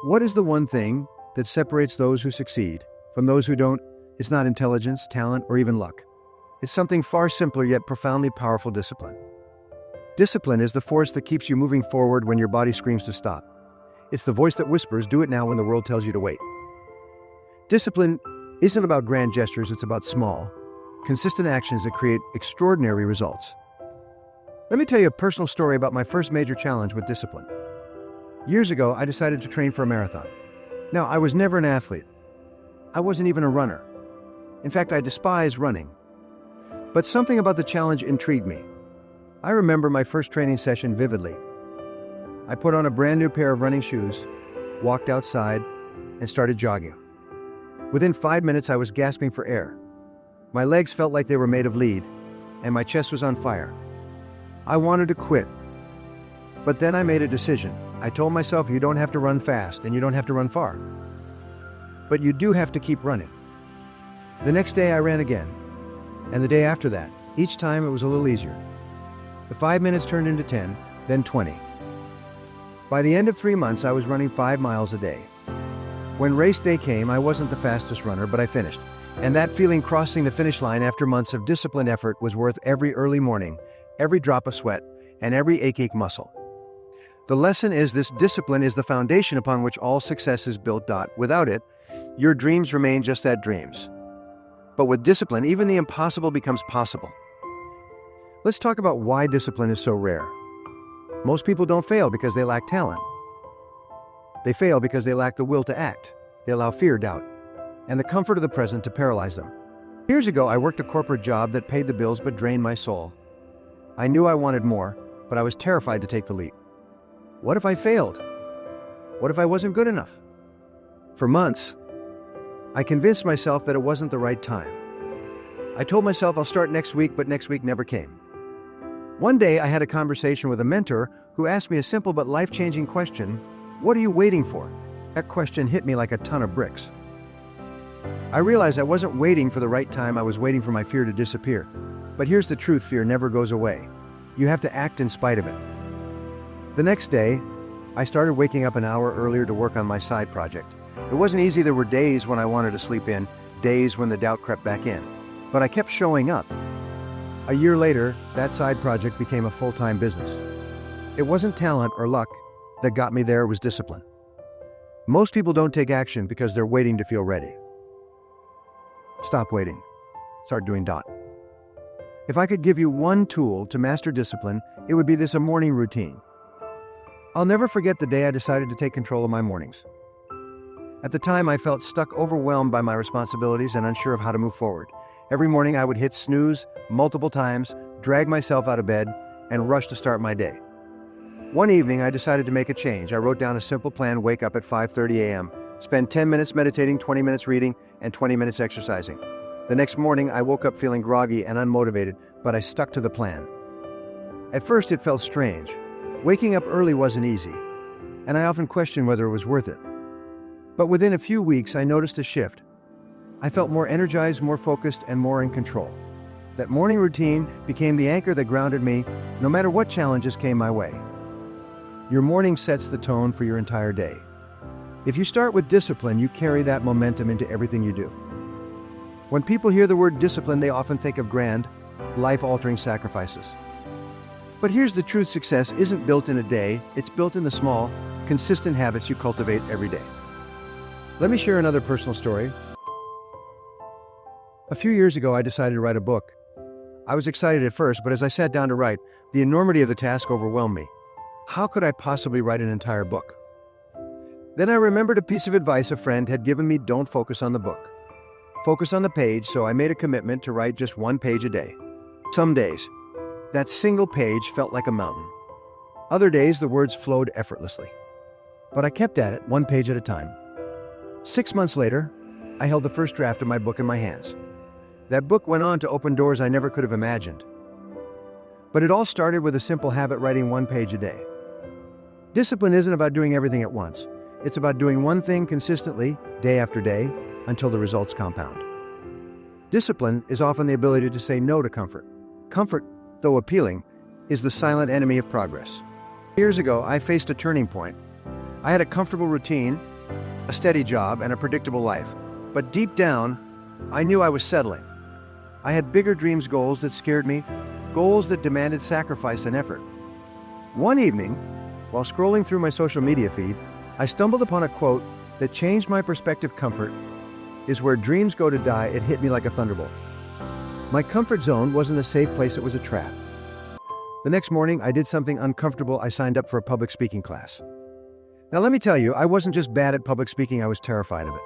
What is the one thing that separates those who succeed from those who don't? It's not intelligence, talent, or even luck. It's something far simpler yet profoundly powerful: discipline. Discipline is the force that keeps you moving forward when your body screams to stop. It's the voice that whispers, "Do it now," when the world tells you to wait. Discipline isn't about grand gestures, it's about small, consistent actions that create extraordinary results. Let me tell you a personal story about my first major challenge with discipline. Years ago, I decided to train for a marathon. Now, I was never an athlete. I wasn't even a runner. In fact, I despise running. But something about the challenge intrigued me. I remember my first training session vividly. I put on a brand new pair of running shoes, walked outside, and started jogging. Within 5 minutes, I was gasping for air. My legs felt like they were made of lead, and my chest was on fire. I wanted to quit. But then I made a decision. I told myself, you don't have to run fast, and you don't have to run far. But you do have to keep running. The next day I ran again, and the day after that. Each time it was a little easier. The 5 minutes turned into 10, then 20. By the end of 3 months, I was running 5 miles a day. When race day came, I wasn't the fastest runner, but I finished. And that feeling crossing the finish line after months of disciplined effort was worth every early morning, every drop of sweat, and every ache muscle. The lesson is this: discipline is the foundation upon which all success is built. Without it, your dreams remain just that, dreams. But with discipline, even the impossible becomes possible. Let's talk about why discipline is so rare. Most people don't fail because they lack talent. They fail because they lack the will to act. They allow fear, doubt, and the comfort of the present to paralyze them. Years ago, I worked a corporate job that paid the bills but drained my soul. I knew I wanted more, but I was terrified to take the leap. What if I failed? What if I wasn't good enough? For months, I convinced myself that it wasn't the right time. I told myself I'll start next week, but next week never came. One day, I had a conversation with a mentor who asked me a simple but life-changing question: what are you waiting for? That question hit me like a ton of bricks. I realized I wasn't waiting for the right time, I was waiting for my fear to disappear. But here's the truth: fear never goes away. You have to act in spite of it. The next day, I started waking up an hour earlier to work on my side project. It wasn't easy. There were days when I wanted to sleep in, days when the doubt crept back in. But I kept showing up. A year later, that side project became a full-time business. It wasn't talent or luck that got me there, it was discipline. Most people don't take action because they're waiting to feel ready. Stop waiting. Start doing. If I could give you one tool to master discipline, it would be this: a morning routine. I'll never forget the day I decided to take control of my mornings. At the time, I felt stuck, overwhelmed by my responsibilities, and unsure of how to move forward. Every morning, I would hit snooze multiple times, drag myself out of bed, and rush to start my day. One evening, I decided to make a change. I wrote down a simple plan: wake up at 5:30 a.m., spend 10 minutes meditating, 20 minutes reading, and 20 minutes exercising. The next morning, I woke up feeling groggy and unmotivated, but I stuck to the plan. At first, it felt strange. Waking up early wasn't easy, and I often questioned whether it was worth it. But within a few weeks, I noticed a shift. I felt more energized, more focused, and more in control. That morning routine became the anchor that grounded me, no matter what challenges came my way. Your morning sets the tone for your entire day. If you start with discipline, you carry that momentum into everything you do. When people hear the word discipline, they often think of grand, life-altering sacrifices. But here's the truth: success isn't built in a day, it's built in the small, consistent habits you cultivate every day. Let me share another personal story. A few years ago, I decided to write a book. I was excited at first, but as I sat down to write, the enormity of the task overwhelmed me. How could I possibly write an entire book? Then I remembered a piece of advice a friend had given me: don't focus on the book. Focus on the page. So I made a commitment to write just 1 page a day. Some days, that single page felt like a mountain. Other days, the words flowed effortlessly. But I kept at it, 1 page at a time. 6 months later, I held the first draft of my book in my hands. That book went on to open doors I never could have imagined. But it all started with a simple habit: writing 1 page a day. Discipline isn't about doing everything at once. It's about doing one thing consistently, day after day, until the results compound. Discipline is often the ability to say no to comfort. Comfort, though appealing, is the silent enemy of progress. Years ago, I faced a turning point. I had a comfortable routine, a steady job, and a predictable life. But deep down, I knew I was settling. I had bigger dreams, goals that scared me, goals that demanded sacrifice and effort. One evening, while scrolling through my social media feed, I stumbled upon a quote that changed my perspective. Comfort is where dreams go to die. It hit me like a thunderbolt. My comfort zone wasn't a safe place, it was a trap. The next morning, I did something uncomfortable. I signed up for a public speaking class. Now let me tell you, I wasn't just bad at public speaking, I was terrified of it.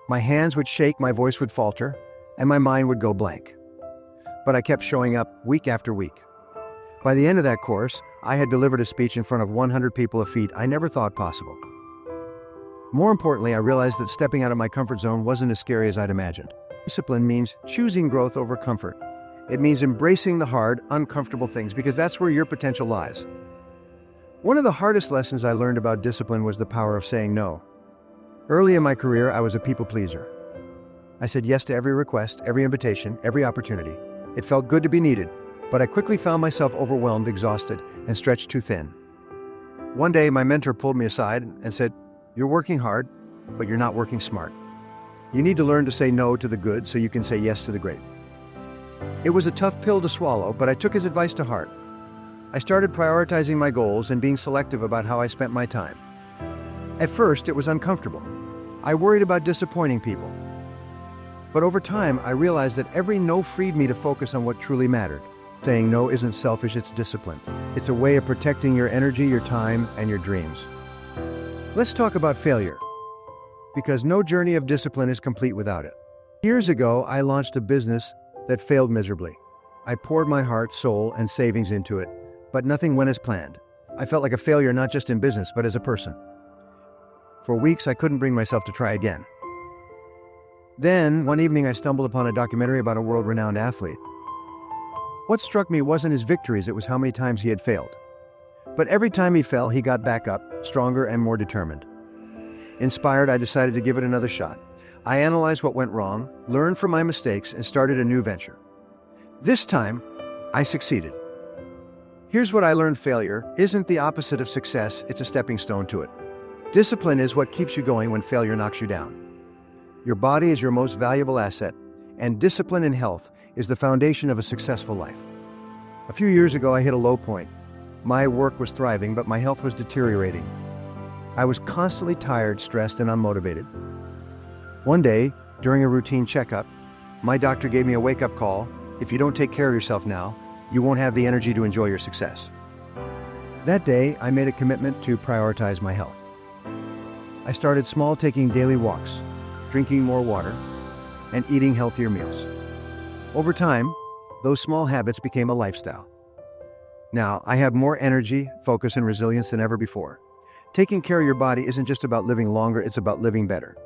My hands would shake, my voice would falter, and my mind would go blank. But I kept showing up week after week. By the end of that course, I had delivered a speech in front of 100 people, a feat I never thought possible. More importantly, I realized that stepping out of my comfort zone wasn't as scary as I'd imagined. Discipline means choosing growth over comfort. It means embracing the hard, uncomfortable things because that's where your potential lies. One of the hardest lessons I learned about discipline was the power of saying no. Early in my career, I was a people pleaser. I said yes to every request, every invitation, every opportunity. It felt good to be needed, but I quickly found myself overwhelmed, exhausted, and stretched too thin. One day, my mentor pulled me aside and said, "You're working hard, but you're not working smart. You need to learn to say no to the good so you can say yes to the great." It was a tough pill to swallow, but I took his advice to heart. I started prioritizing my goals and being selective about how I spent my time. At first, it was uncomfortable. I worried about disappointing people. But over time, I realized that every no freed me to focus on what truly mattered. Saying no isn't selfish, it's discipline. It's a way of protecting your energy, your time, and your dreams. Let's talk about failure, because no journey of discipline is complete without it. Years ago, I launched a business that failed miserably. I poured my heart, soul, and savings into it, but nothing went as planned. I felt like a failure not just in business, but as a person. For weeks, I couldn't bring myself to try again. Then, one evening, I stumbled upon a documentary about a world-renowned athlete. What struck me wasn't his victories, it was how many times he had failed. But every time he fell, he got back up, stronger and more determined. Inspired, I decided to give it another shot. I analyzed what went wrong, learned from my mistakes, and started a new venture. This time, I succeeded. Here's what I learned: failure isn't the opposite of success, it's a stepping stone to it. Discipline is what keeps you going when failure knocks you down. Your body is your most valuable asset, and discipline and health is the foundation of a successful life. A few years ago, I hit a low point. My work was thriving, but my health was deteriorating. I was constantly tired, stressed, and unmotivated. One day, during a routine checkup, my doctor gave me a wake-up call. If you don't take care of yourself now, you won't have the energy to enjoy your success. That day, I made a commitment to prioritize my health. I started small, taking daily walks, drinking more water, and eating healthier meals. Over time, those small habits became a lifestyle. Now, I have more energy, focus, and resilience than ever before. Taking care of your body isn't just about living longer, it's about living better.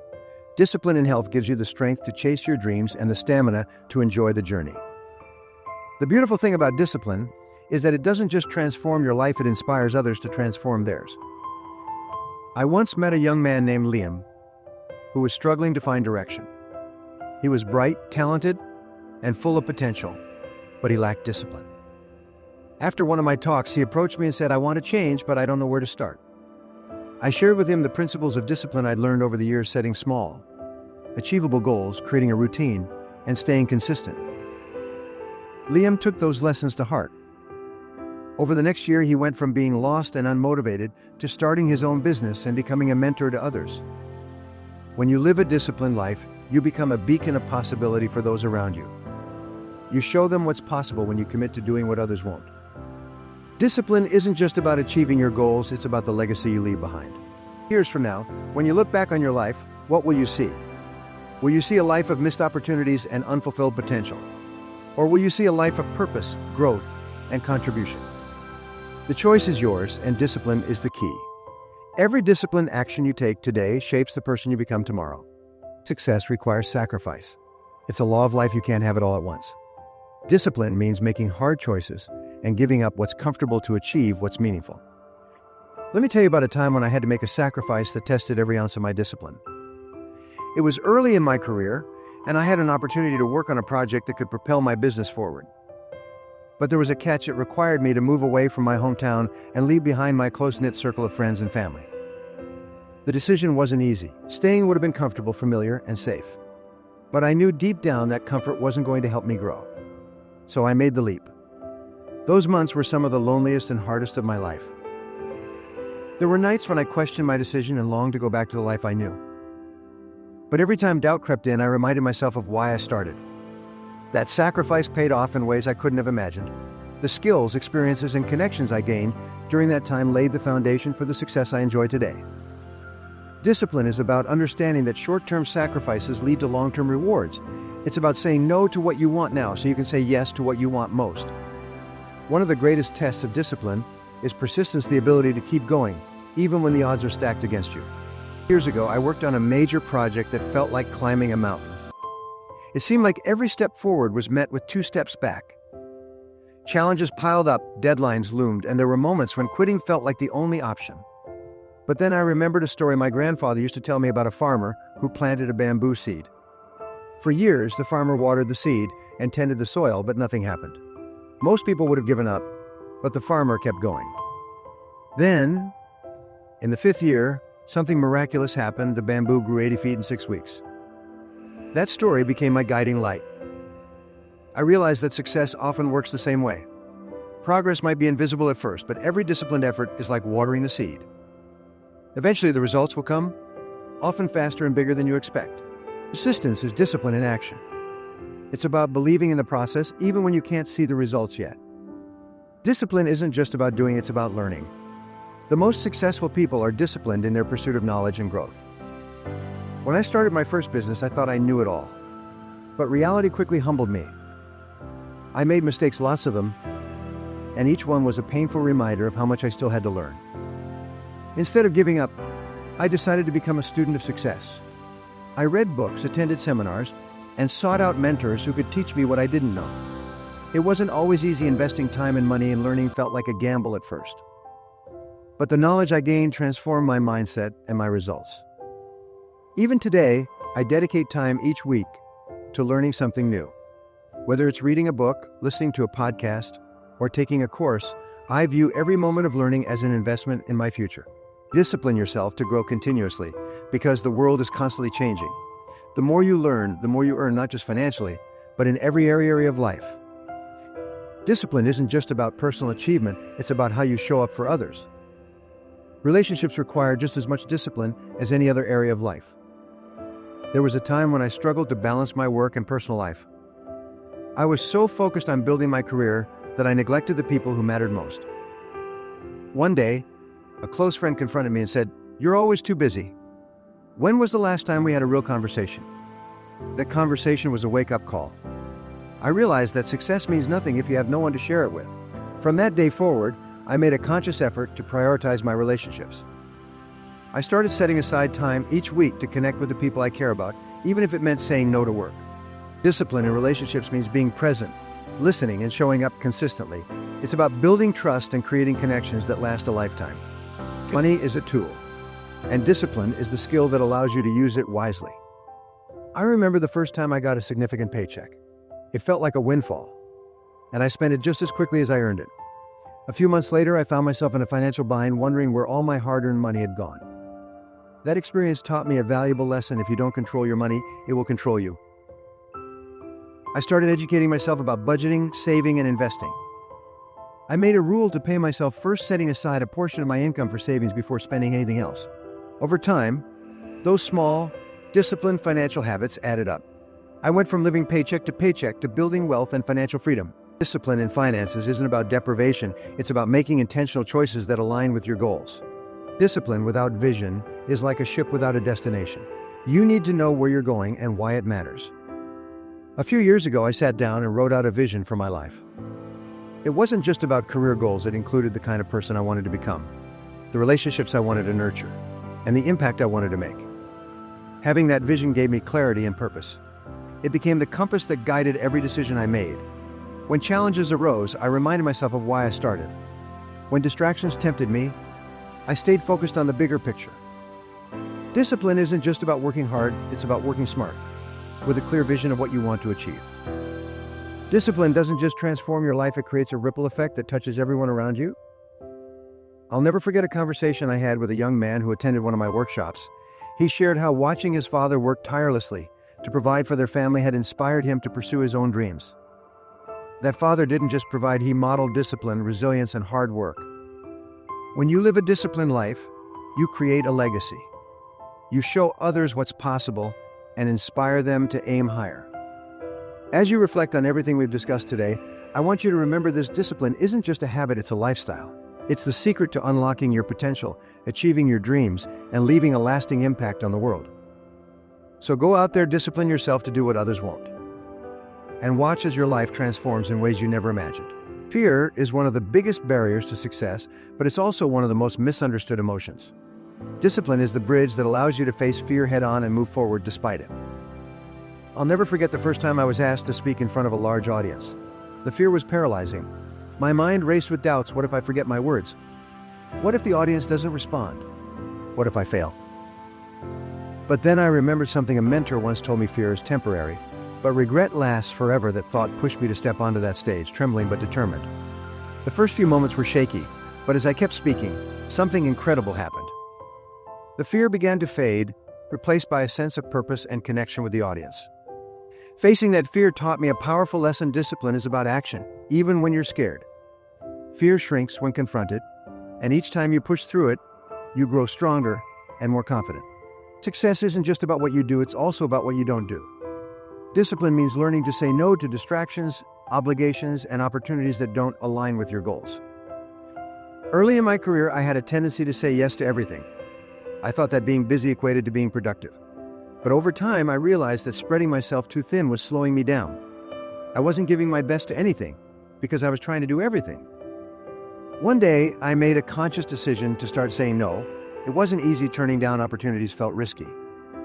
Discipline and health gives you the strength to chase your dreams and the stamina to enjoy the journey. The beautiful thing about discipline is that it doesn't just transform your life, it inspires others to transform theirs. I once met a young man named Liam who was struggling to find direction. He was bright, talented, and full of potential, but he lacked discipline. After one of my talks, he approached me and said, "I want to change, but I don't know where to start." I shared with him the principles of discipline I'd learned over the years: setting small, achievable goals, creating a routine, and staying consistent. Liam took those lessons to heart. Over the next year, he went from being lost and unmotivated to starting his own business and becoming a mentor to others. When you live a disciplined life, you become a beacon of possibility for those around you. You show them what's possible when you commit to doing what others won't. Discipline isn't just about achieving your goals, it's about the legacy you leave behind. Years from now, when you look back on your life, what will you see? Will you see a life of missed opportunities and unfulfilled potential? Or will you see a life of purpose, growth, and contribution? The choice is yours, and discipline is the key. Every disciplined action you take today shapes the person you become tomorrow. Success requires sacrifice. It's a law of life, you can't have it all at once. Discipline means making hard choices and giving up what's comfortable to achieve what's meaningful. Let me tell you about a time when I had to make a sacrifice that tested every ounce of my discipline. It was early in my career, and I had an opportunity to work on a project that could propel my business forward. But there was a catch: it required me to move away from my hometown and leave behind my close-knit circle of friends and family. The decision wasn't easy. Staying would have been comfortable, familiar, and safe. But I knew deep down that comfort wasn't going to help me grow. So I made the leap. Those months were some of the loneliest and hardest of my life. There were nights when I questioned my decision and longed to go back to the life I knew. But every time doubt crept in, I reminded myself of why I started. That sacrifice paid off in ways I couldn't have imagined. The skills, experiences, and connections I gained during that time laid the foundation for the success I enjoy today. Discipline is about understanding that short-term sacrifices lead to long-term rewards. It's about saying no to what you want now so you can say yes to what you want most. One of the greatest tests of discipline is persistence, the ability to keep going, even when the odds are stacked against you. Years ago, I worked on a major project that felt like climbing a mountain. It seemed like every step forward was met with 2 steps back. Challenges piled up, deadlines loomed, and there were moments when quitting felt like the only option. But then I remembered a story my grandfather used to tell me about a farmer who planted a bamboo seed. For years, the farmer watered the seed and tended the soil, but nothing happened. Most people would have given up, but the farmer kept going. Then, in the 5th year, something miraculous happened. The bamboo grew 80 feet in 6 weeks. That story became my guiding light. I realized that success often works the same way. Progress might be invisible at first, but every disciplined effort is like watering the seed. Eventually, the results will come, often faster and bigger than you expect. Persistence is discipline in action. It's about believing in the process, even when you can't see the results yet. Discipline isn't just about doing, it's about learning. The most successful people are disciplined in their pursuit of knowledge and growth. When I started my first business, I thought I knew it all. But reality quickly humbled me. I made mistakes, lots of them, and each one was a painful reminder of how much I still had to learn. Instead of giving up, I decided to become a student of success. I read books, attended seminars, and sought out mentors who could teach me what I didn't know. It wasn't always easy. Investing time and money in learning felt like a gamble at first. But the knowledge I gained transformed my mindset and my results. Even today, I dedicate time each week to learning something new. Whether it's reading a book, listening to a podcast, or taking a course, I view every moment of learning as an investment in my future. Discipline yourself to grow continuously, because the world is constantly changing. The more you learn, the more you earn, not just financially, but in every area of life. Discipline isn't just about personal achievement, it's about how you show up for others. Relationships require just as much discipline as any other area of life. There was a time when I struggled to balance my work and personal life. I was so focused on building my career that I neglected the people who mattered most. One day, a close friend confronted me and said, "You're always too busy. When was the last time we had a real conversation?" That conversation was a wake-up call. I realized that success means nothing if you have no one to share it with. From that day forward, I made a conscious effort to prioritize my relationships. I started setting aside time each week to connect with the people I care about, even if it meant saying no to work. Discipline in relationships means being present, listening, and showing up consistently. It's about building trust and creating connections that last a lifetime. Money is a tool, and discipline is the skill that allows you to use it wisely. I remember the first time I got a significant paycheck. It felt like a windfall, and I spent it just as quickly as I earned it. A few months later, I found myself in a financial bind, wondering where all my hard-earned money had gone. That experience taught me a valuable lesson. If you don't control your money, it will control you. I started educating myself about budgeting, saving, and investing. I made a rule to pay myself first, setting aside a portion of my income for savings before spending anything else. Over time, those small, disciplined financial habits added up. I went from living paycheck to building wealth and financial freedom. Discipline in finances isn't about deprivation, it's about making intentional choices that align with your goals. Discipline without vision is like a ship without a destination. You need to know where you're going and why it matters. A few years ago, I sat down and wrote out a vision for my life. It wasn't just about career goals, it included the kind of person I wanted to become, the relationships I wanted to nurture, and the impact I wanted to make. Having that vision gave me clarity and purpose. It became the compass that guided every decision I made. When challenges arose, I reminded myself of why I started. When distractions tempted me, I stayed focused on the bigger picture. Discipline isn't just about working hard, it's about working smart, with a clear vision of what you want to achieve. Discipline doesn't just transform your life, it creates a ripple effect that touches everyone around you. I'll never forget a conversation I had with a young man who attended one of my workshops. He shared how watching his father work tirelessly to provide for their family had inspired him to pursue his own dreams. That father didn't just provide, he modeled discipline, resilience, and hard work. When you live a disciplined life, you create a legacy. You show others what's possible and inspire them to aim higher. As you reflect on everything we've discussed today, I want you to remember this discipline isn't just a habit, it's a lifestyle. It's the secret to unlocking your potential, achieving your dreams, and leaving a lasting impact on the world. So go out there, discipline yourself to do what others won't. And watch as your life transforms in ways you never imagined. Fear is one of the biggest barriers to success, but it's also one of the most misunderstood emotions. Discipline is the bridge that allows you to face fear head-on and move forward despite it. I'll never forget the first time I was asked to speak in front of a large audience. The fear was paralyzing. My mind raced with doubts. What if I forget my words? What if the audience doesn't respond? What if I fail? But then I remembered something a mentor once told me: fear is temporary, but regret lasts forever. That thought pushed me to step onto that stage, trembling but determined. The first few moments were shaky, but as I kept speaking, something incredible happened. The fear began to fade, replaced by a sense of purpose and connection with the audience. Facing that fear taught me a powerful lesson: discipline is about action, even when you're scared. Fear shrinks when confronted, and each time you push through it, you grow stronger and more confident. Success isn't just about what you do, it's also about what you don't do. Discipline means learning to say no to distractions, obligations, and opportunities that don't align with your goals. Early in my career, I had a tendency to say yes to everything. I thought that being busy equated to being productive. But over time, I realized that spreading myself too thin was slowing me down. I wasn't giving my best to anything because I was trying to do everything. One day, I made a conscious decision to start saying no. It wasn't easy. Turning down opportunities felt risky,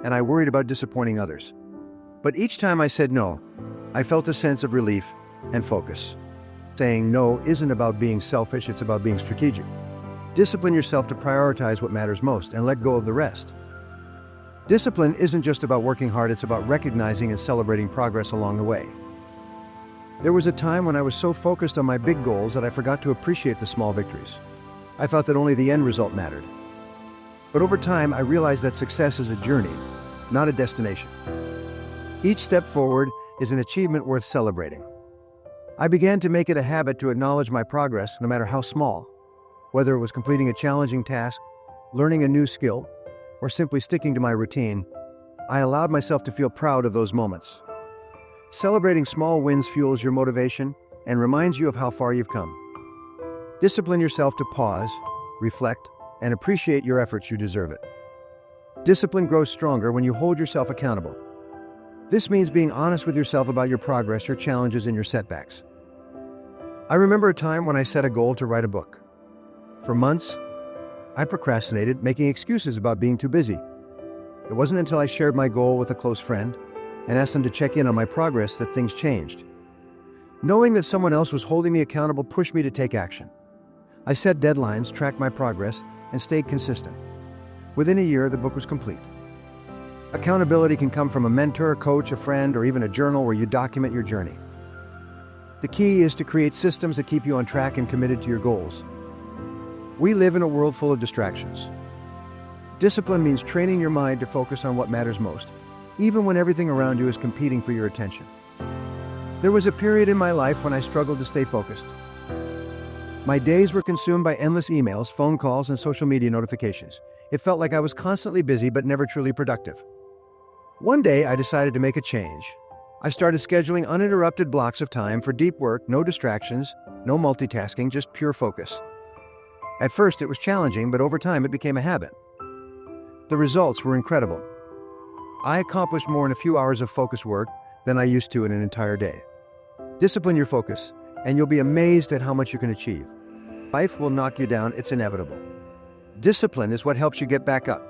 and I worried about disappointing others. But each time I said no, I felt a sense of relief and focus. Saying no isn't about being selfish, it's about being strategic. Discipline yourself to prioritize what matters most and let go of the rest. Discipline isn't just about working hard, it's about recognizing and celebrating progress along the way. There was a time when I was so focused on my big goals that I forgot to appreciate the small victories. I thought that only the end result mattered. But over time, I realized that success is a journey, not a destination. Each step forward is an achievement worth celebrating. I began to make it a habit to acknowledge my progress, no matter how small. Whether it was completing a challenging task, learning a new skill, or simply sticking to my routine, I allowed myself to feel proud of those moments. Celebrating small wins fuels your motivation and reminds you of how far you've come. Discipline yourself to pause, reflect, and appreciate your efforts. You deserve it. Discipline grows stronger when you hold yourself accountable. This means being honest with yourself about your progress, your challenges, and your setbacks. I remember a time when I set a goal to write a book. For months, I procrastinated, making excuses about being too busy. It wasn't until I shared my goal with a close friend and asked them to check in on my progress that things changed. Knowing that someone else was holding me accountable pushed me to take action. I set deadlines, tracked my progress, and stayed consistent. Within a year, the book was complete. Accountability can come from a mentor, a coach, a friend, or even a journal where you document your journey. The key is to create systems that keep you on track and committed to your goals. We live in a world full of distractions. Discipline means training your mind to focus on what matters most, even when everything around you is competing for your attention. There was a period in my life when I struggled to stay focused. My days were consumed by endless emails, phone calls, and social media notifications. It felt like I was constantly busy but never truly productive. One day, I decided to make a change. I started scheduling uninterrupted blocks of time for deep work, no distractions, no multitasking, just pure focus. At first, it was challenging, but over time, it became a habit. The results were incredible. I accomplished more in a few hours of focused work than I used to in an entire day. Discipline your focus, and you'll be amazed at how much you can achieve. Life will knock you down, it's inevitable. Discipline is what helps you get back up,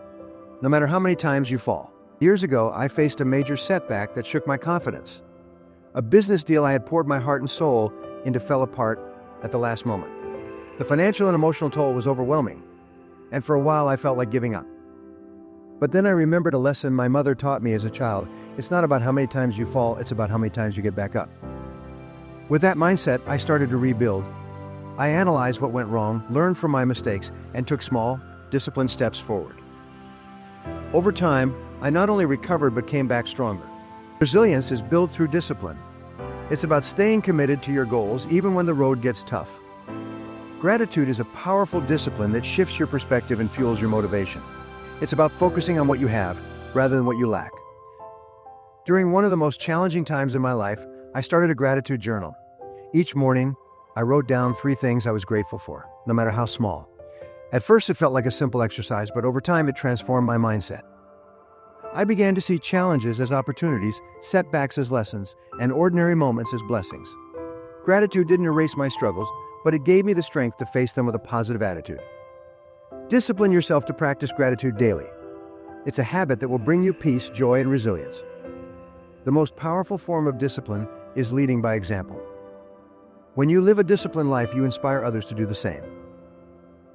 no matter how many times you fall. Years ago, I faced a major setback that shook my confidence. A business deal I had poured my heart and soul into fell apart at the last moment. The financial and emotional toll was overwhelming, and for a while I felt like giving up. But then I remembered a lesson my mother taught me as a child. It's not about how many times you fall, it's about how many times you get back up. With that mindset, I started to rebuild. I analyzed what went wrong, learned from my mistakes, and took small, disciplined steps forward. Over time, I not only recovered but came back stronger. Resilience is built through discipline. It's about staying committed to your goals even when the road gets tough. Gratitude is a powerful discipline that shifts your perspective and fuels your motivation. It's about focusing on what you have rather than what you lack. During one of the most challenging times in my life, I started a gratitude journal. Each morning, I wrote down 3 things I was grateful for, no matter how small. At first, it felt like a simple exercise, but over time, it transformed my mindset. I began to see challenges as opportunities, setbacks as lessons, and ordinary moments as blessings. Gratitude didn't erase my struggles, but it gave me the strength to face them with a positive attitude. Discipline yourself to practice gratitude daily. It's a habit that will bring you peace, joy, and resilience. The most powerful form of discipline is leading by example. When you live a disciplined life, you inspire others to do the same.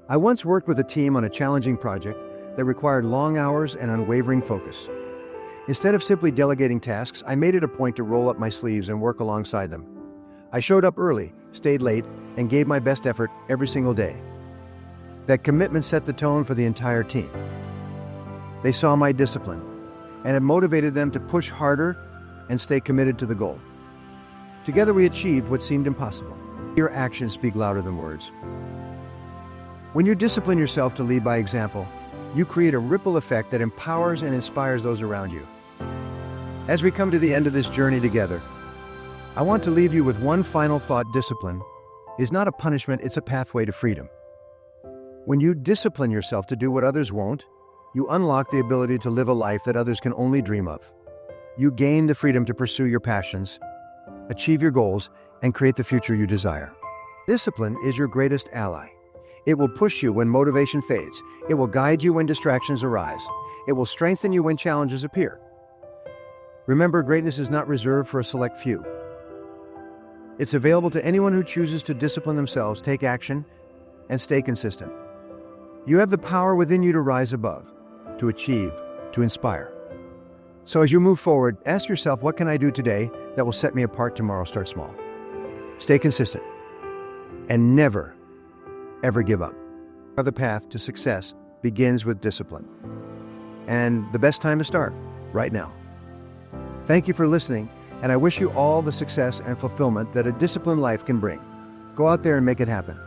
I once worked with a team on a challenging project that required long hours and unwavering focus. Instead of simply delegating tasks, I made it a point to roll up my sleeves and work alongside them. I showed up early, stayed late, and gave my best effort every single day. That commitment set the tone for the entire team. They saw my discipline, and it motivated them to push harder and stay committed to the goal. Together we achieved what seemed impossible. Your actions speak louder than words. When you discipline yourself to lead by example, you create a ripple effect that empowers and inspires those around you. As we come to the end of this journey together, I want to leave you with one final thought. Discipline is not a punishment, it's a pathway to freedom. When you discipline yourself to do what others won't, you unlock the ability to live a life that others can only dream of. You gain the freedom to pursue your passions, achieve your goals, and create the future you desire. Discipline is your greatest ally. It will push you when motivation fades. It will guide you when distractions arise. It will strengthen you when challenges appear. Remember, greatness is not reserved for a select few. It's available to anyone who chooses to discipline themselves, take action, and stay consistent. You have the power within you to rise above, to achieve, to inspire. So as you move forward, ask yourself, what can I do today that will set me apart tomorrow? Start small. Stay consistent. And never, ever give up. The path to success begins with discipline. And the best time to start, right now. Thank you for listening, and I wish you all the success and fulfillment that a disciplined life can bring. Go out there and make it happen.